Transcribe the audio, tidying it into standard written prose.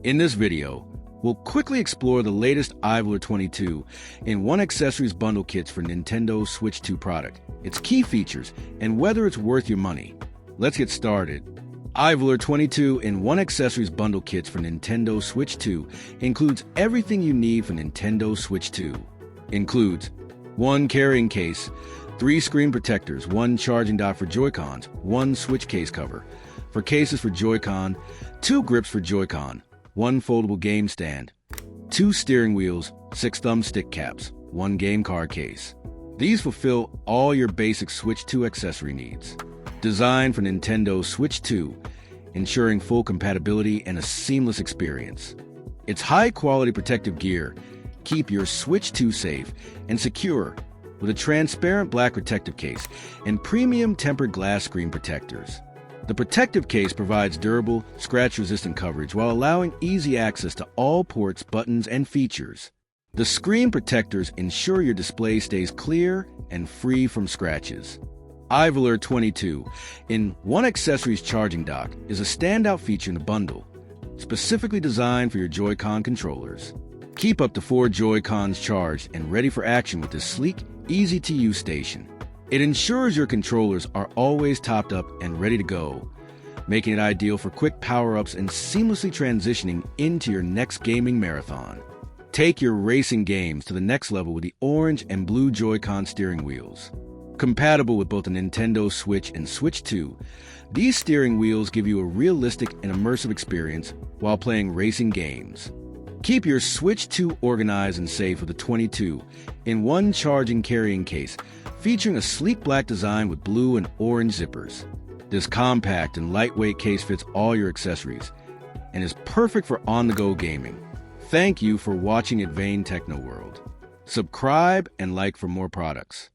In this video, we'll quickly explore the latest Ivoler 22 in One Accessories bundle kits for Nintendo Switch 2 product, its key features, and whether it's worth your money. Let's get started. Ivoler 22 in One Accessories bundle kits for Nintendo Switch 2 includes everything you need for Nintendo Switch 2. Includes 1 carrying case, 3 screen protectors, 1 charging dock for Joycons, 1 Switch case cover. For cases for Joycon, 2 grips for Joycon, 1 foldable game stand, 2 steering wheels, 6 thumbstick caps, 1 game card case. These fulfill all your basic Switch 2 accessory needs. Designed for Nintendo Switch 2, ensuring full compatibility and a seamless experience. Its high-quality protective gear keep your Switch 2 safe and secure with a transparent black protective case and premium tempered glass screen protectors. The protective case provides durable, scratch-resistant coverage while allowing easy access to all ports, buttons, and features. The screen protectors ensure your display stays clear and free from scratches. Ivoler 22 in One Accessories charging dock is a standout feature in the bundle, specifically designed for your Joy-Con controllers. Keep up to 4 Joy-Cons charged and ready for action with this sleek, easy-to-use station. It ensures your controllers are always topped up and ready to go, making it ideal for quick power-ups and seamlessly transitioning into your next gaming marathon. Take your racing games to the next level with the orange and blue Joy-Con steering wheels. Compatible with both the Nintendo Switch and Switch 2, these steering wheels give you a realistic and immersive experience while playing racing games. Keep your Switch 2 organized and safe with the 22 in 1 charging carrying case, featuring a sleek black design with blue and orange zippers. This compact and lightweight case fits all your accessories and is perfect for on-the-go gaming. Thank you for watching Techno World. Subscribe and like for more products.